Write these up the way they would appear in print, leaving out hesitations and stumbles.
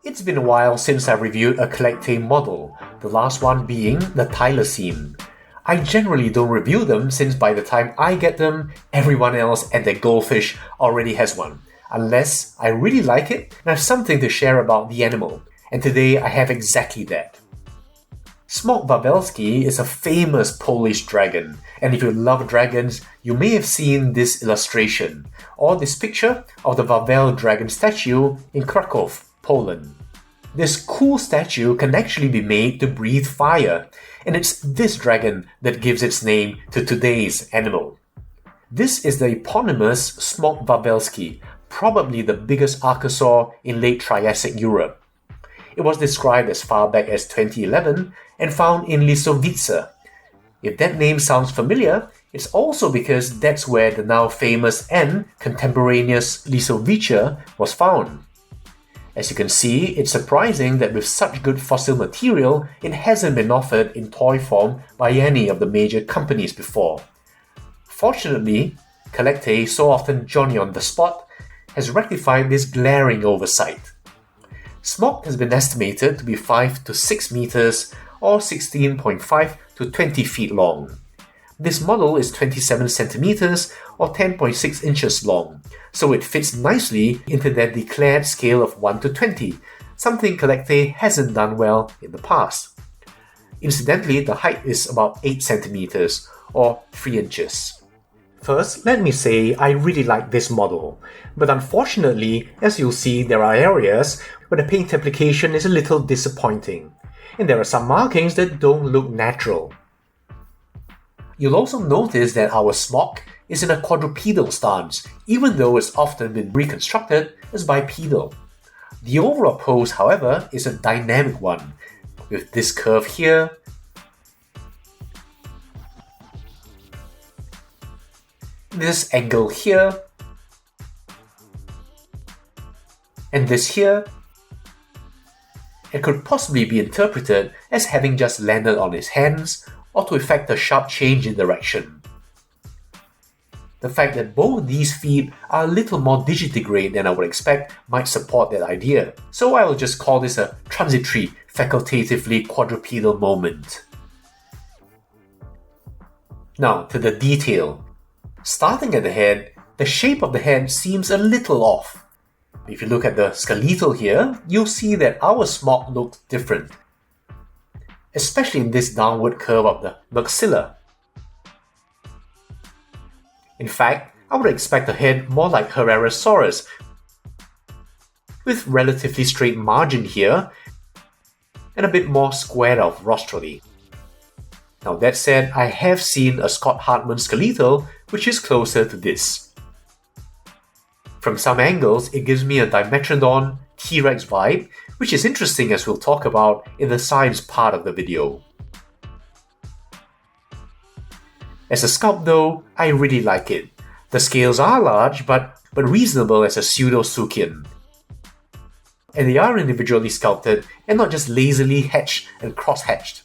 It's been a while since I reviewed a CollectA model, the last one being the thylacine. I generally don't review them since by the time I get them, everyone else and their goldfish already has one, unless I really like it and have something to share about the animal, and today I have exactly that. Smok wawelski is a famous Polish dragon, and if you love dragons, you may have seen this illustration, or this picture of the Wawel dragon statue in Krakow, Poland. This cool statue can actually be made to breathe fire, and it's this dragon that gives its name to today's animal. This is the eponymous Smok wawelski, probably the biggest archosaur in late Triassic Europe. It was described as far back as 2011 and found in Lisowicia. If that name sounds familiar, it's also because that's where the now famous and contemporaneous Lisowicia was found. As you can see, it's surprising that with such good fossil material, it hasn't been offered in toy form by any of the major companies before. Fortunately, CollectA, so often Johnny on the spot, has rectified this glaring oversight. Smok has been estimated to be 5 to 6 meters or 16.5 to 20 feet long. This model is 27 centimeters or 10.6 inches long, so it fits nicely into their declared scale of 1 to 20, something CollectA hasn't done well in the past. Incidentally, the height is about 8 centimeters or 3 inches. First, let me say I really like this model, but unfortunately, as you'll see, there are areas where the paint application is a little disappointing, and there are some markings that don't look natural. You'll also notice that our Smok is in a quadrupedal stance, even though it's often been reconstructed as bipedal. The overall pose, however, is a dynamic one, with this curve here, this angle here, and this here. It could possibly be interpreted as having just landed on his hands or to effect a sharp change in direction. The fact that both these feet are a little more digitigrade than I would expect might support that idea, so I will just call this a transitory, facultatively quadrupedal moment. Now to the detail. Starting at the head, the shape of the head seems a little off. If you look at the skeletal here, you'll see that our Smok looks different, especially in this downward curve of the maxilla. In fact, I would expect a head more like Archosaurus, with relatively straight margin here and a bit more squared off rostrally. Now that said, I have seen a Scott Hartman skeletal which is closer to this. From some angles, it gives me a Dimetrodon T-Rex vibe, which is interesting as we'll talk about in the science part of the video. As a sculpt though, I really like it. The scales are large but reasonable as a pseudo-Suchian. And they are individually sculpted and not just lazily hatched and cross-hatched.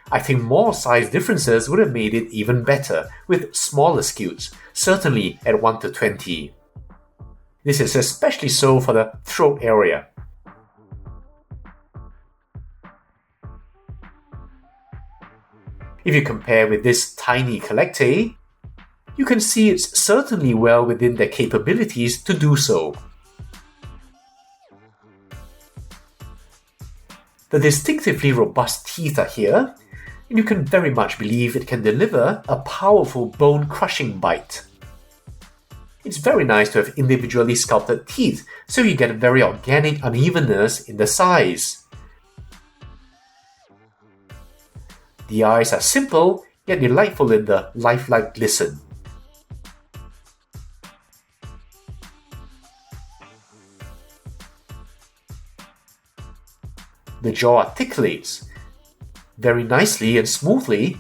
I think more size differences would have made it even better, with smaller scutes, certainly at 1 to 20. This is especially so for the throat area. If you compare with this tiny CollectA, you can see it's certainly well within their capabilities to do so. The distinctively robust teeth are here, and you can very much believe it can deliver a powerful bone-crushing bite. It's very nice to have individually sculpted teeth, so you get a very organic unevenness in the size. The eyes are simple, yet delightful in the lifelike glisten. The jaw articulates very nicely and smoothly.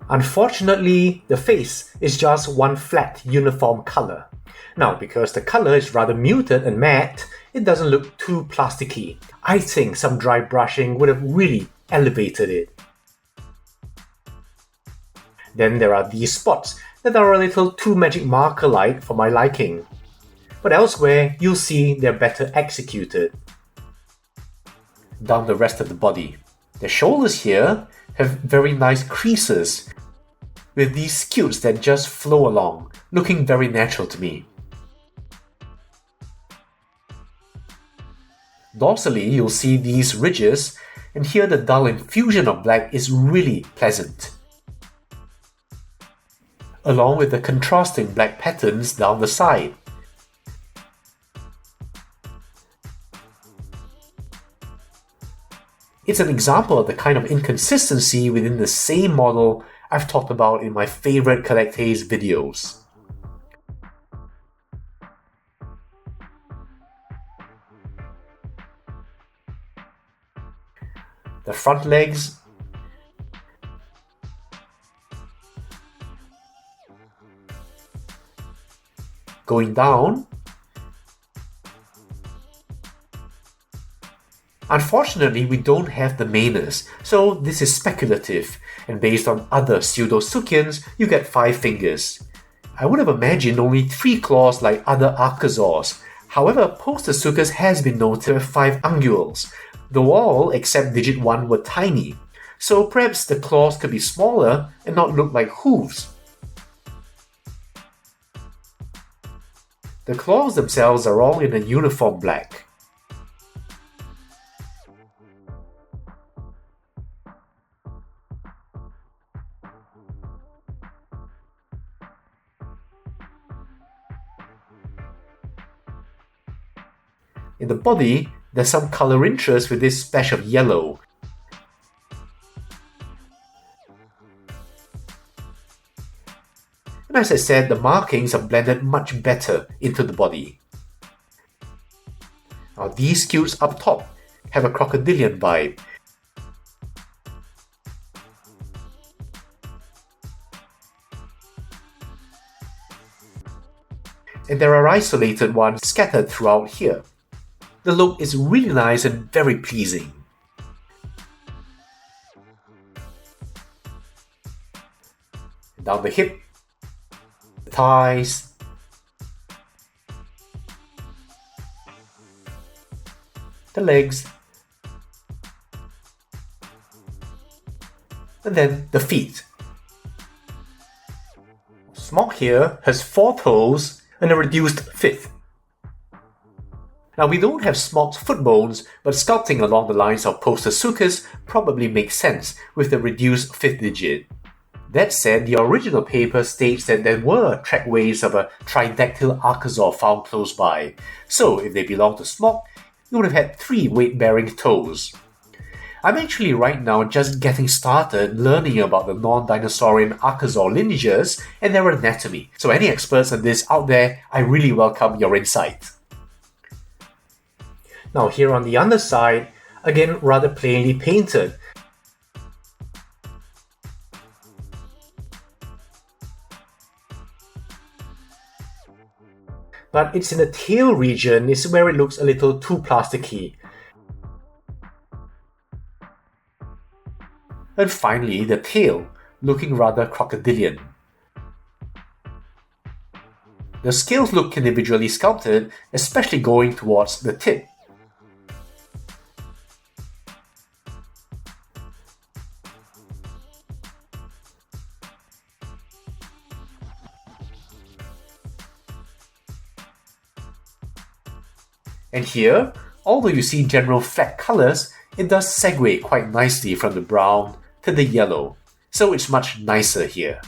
Unfortunately, the face is just one flat, uniform color. Now, because the color is rather muted and matte, it doesn't look too plasticky. I think some dry brushing would have really elevated it. Then there are these spots that are a little too magic marker-like for my liking. But elsewhere, you'll see they're better executed. Down the rest of the body. The shoulders here have very nice creases, with these scutes that just flow along, looking very natural to me. Dorsally, you'll see these ridges, and here the dull infusion of black is really pleasant, along with the contrasting black patterns down the side. It's an example of the kind of inconsistency within the same model I've talked about in my favorite CollectA's videos. The front legs, going down. Unfortunately, we don't have the manus, so this is speculative, and based on other pseudo-suchians, you get 5 fingers. I would have imagined only 3 claws like other archosaurs. However, Postosuchus has been known to have 5 unguals, though all except digit 1 were tiny, so perhaps the claws could be smaller and not look like hooves. The claws themselves are all in a uniform black. In the body, there's some colour interest with this splash of yellow. And as I said, the markings are blended much better into the body. Now these scutes up top have a crocodilian vibe. And there are isolated ones scattered throughout here. The look is really nice and very pleasing. Down the hip, the thighs, the legs, and then the feet. Smok here has 4 toes and a reduced 5th. Now we don't have Smok's foot bones, but sculpting along the lines of Postosuchus probably makes sense with the reduced 5th digit. That said, the original paper states that there were trackways of a tridactyl archosaur found close by, so if they belong to Smok, you would have had 3 weight-bearing toes. I'm actually right now just getting started learning about the non-dinosaurian archosaur lineages and their anatomy, so any experts on this out there, I really welcome your insight. Now here on the underside, again rather plainly painted. But it's in the tail region is where it looks a little too plasticky. And finally the tail, looking rather crocodilian. The scales look individually sculpted, especially going towards the tip. And here, although you see general flat colours, it does segue quite nicely from the brown to the yellow, so it's much nicer here.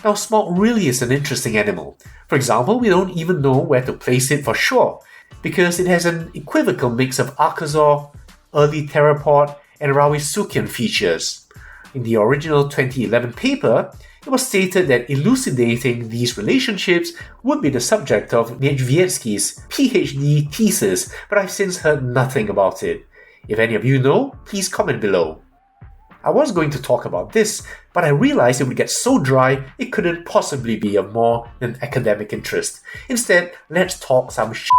Now Smok really is an interesting animal. For example, we don't even know where to place it for sure, because it has an equivocal mix of archosaur, early theropod, and Rawisuchian features. In the original 2011 paper, it was stated that elucidating these relationships would be the subject of Lisowica's PhD thesis, but I've since heard nothing about it. If any of you know, please comment below. I was going to talk about this, but I realized it would get so dry it couldn't possibly be of more than academic interest. Instead, let's talk some shit.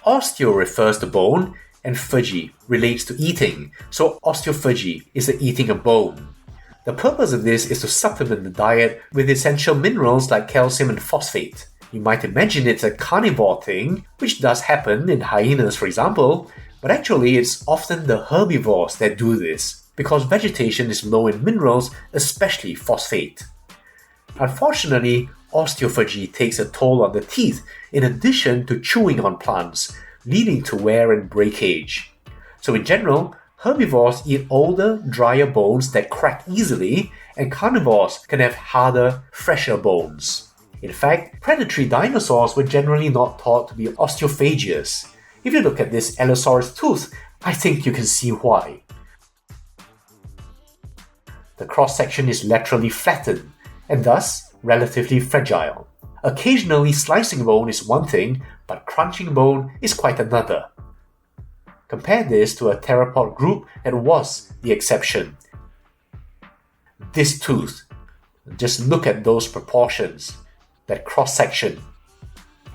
Osteo refers to bone, and phagy relates to eating, so osteophagy is the eating of bone. The purpose of this is to supplement the diet with essential minerals like calcium and phosphate. You might imagine it's a carnivore thing, which does happen in hyenas for example, but actually it's often the herbivores that do this, because vegetation is low in minerals, especially phosphate. Unfortunately, osteophagy takes a toll on the teeth in addition to chewing on plants, leading to wear and breakage. So in general, herbivores eat older, drier bones that crack easily, and carnivores can have harder, fresher bones. In fact, predatory dinosaurs were generally not thought to be osteophagious. If you look at this Allosaurus tooth, I think you can see why. The cross-section is laterally flattened, and thus relatively fragile. Occasionally slicing bone is one thing, but crunching bone is quite another. Compare this to a theropod group that was the exception. This tooth, just look at those proportions, that cross-section.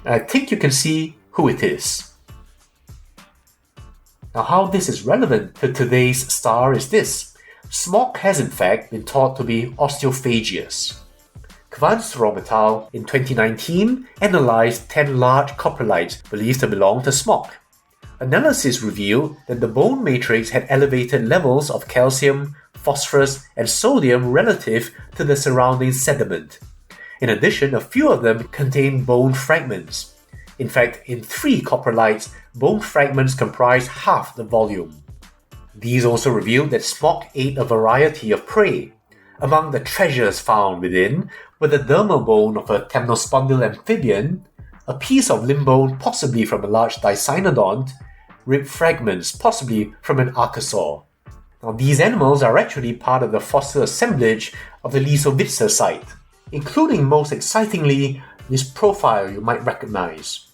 And I think you can see who it is. Now how this is relevant to today's star is this. Smok has in fact been thought to be osteophagious. Kvanströmetal in 2019 analyzed 10 large coprolites believed to belong to Smok. Analysis revealed that the bone matrix had elevated levels of calcium, phosphorus, and sodium relative to the surrounding sediment. In addition, a few of them contain bone fragments. In fact, in 3 coprolites, bone fragments comprise half the volume. These also revealed that Smok ate a variety of prey. Among the treasures found within were the dermal bone of a temnospondyle amphibian, a piece of limb bone possibly from a large dicynodont, rib fragments possibly from an archosaur. Now these animals are actually part of the fossil assemblage of the Lisowicia site, including most excitingly this profile you might recognize.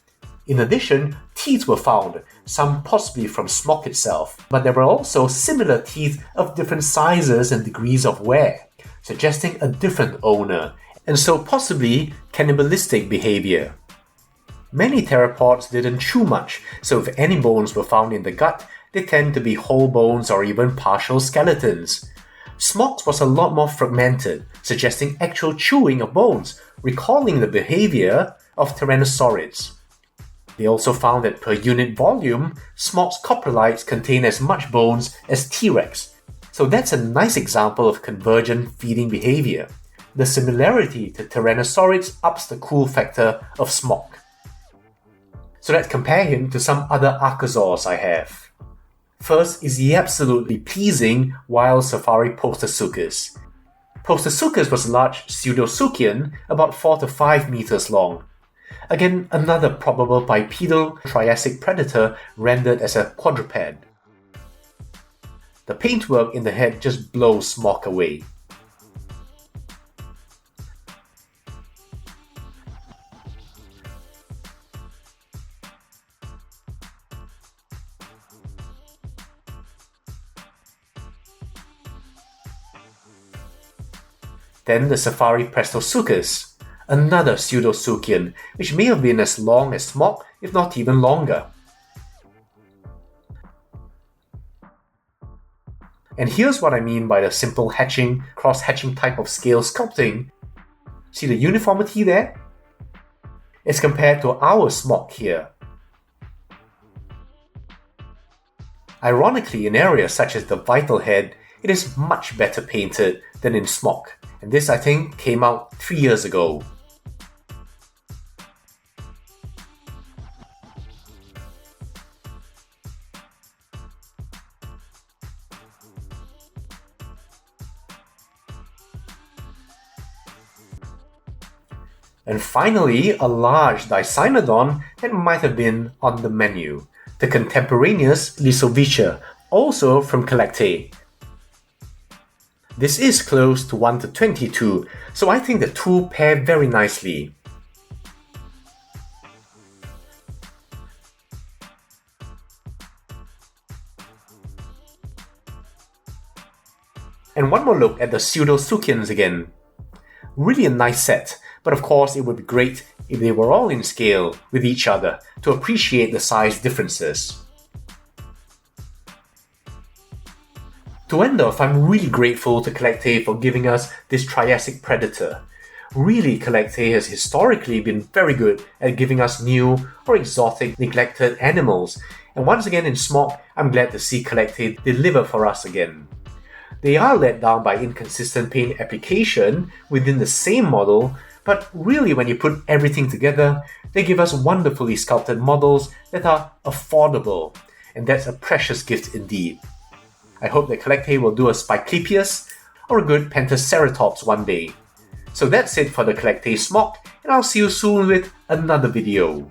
In addition, teeth were found, some possibly from Smok itself, but there were also similar teeth of different sizes and degrees of wear, suggesting a different owner, and so possibly cannibalistic behavior. Many theropods didn't chew much, so if any bones were found in the gut, they tend to be whole bones or even partial skeletons. Smok's was a lot more fragmented, suggesting actual chewing of bones, recalling the behavior of tyrannosaurids. They also found that per unit volume, Smok's coprolites contain as much bones as T-Rex. So that's a nice example of convergent feeding behavior. The similarity to tyrannosaurids ups the cool factor of Smok. So let's compare him to some other archosaurs I have. First is the absolutely pleasing wild safari Postosuchus. Postosuchus was a large pseudosuchian, about 4 to 5 meters long. Again, another probable bipedal Triassic predator rendered as a quadruped. The paintwork in the head just blows Smok away. Then the safari Prestosuchus, another pseudosuchian, which may have been as long as Smok, if not even longer. And here's what I mean by the simple hatching, cross-hatching type of scale sculpting. See the uniformity there? It's compared to our Smok here. Ironically, in areas such as the vital head, it is much better painted than in Smok. And this, I think, came out 3 years ago. And finally, a large dicynodon that might have been on the menu. The contemporaneous Lisowicia, also from CollectA. This is close to 1 to 22, so I think the two pair very nicely. And one more look at the pseudosuchians again. Really a nice set, but of course it would be great if they were all in scale with each other to appreciate the size differences. To end off, I'm really grateful to CollectA for giving us this Triassic predator. Really, CollectA has historically been very good at giving us new or exotic neglected animals, and once again in Smok, I'm glad to see CollectA deliver for us again. They are let down by inconsistent paint application within the same model, but really when you put everything together, they give us wonderfully sculpted models that are affordable, and that's a precious gift indeed. I hope that CollectA will do a Spiclepius or a good Pentaceratops one day. So that's it for the CollectA Smok, and I'll see you soon with another video.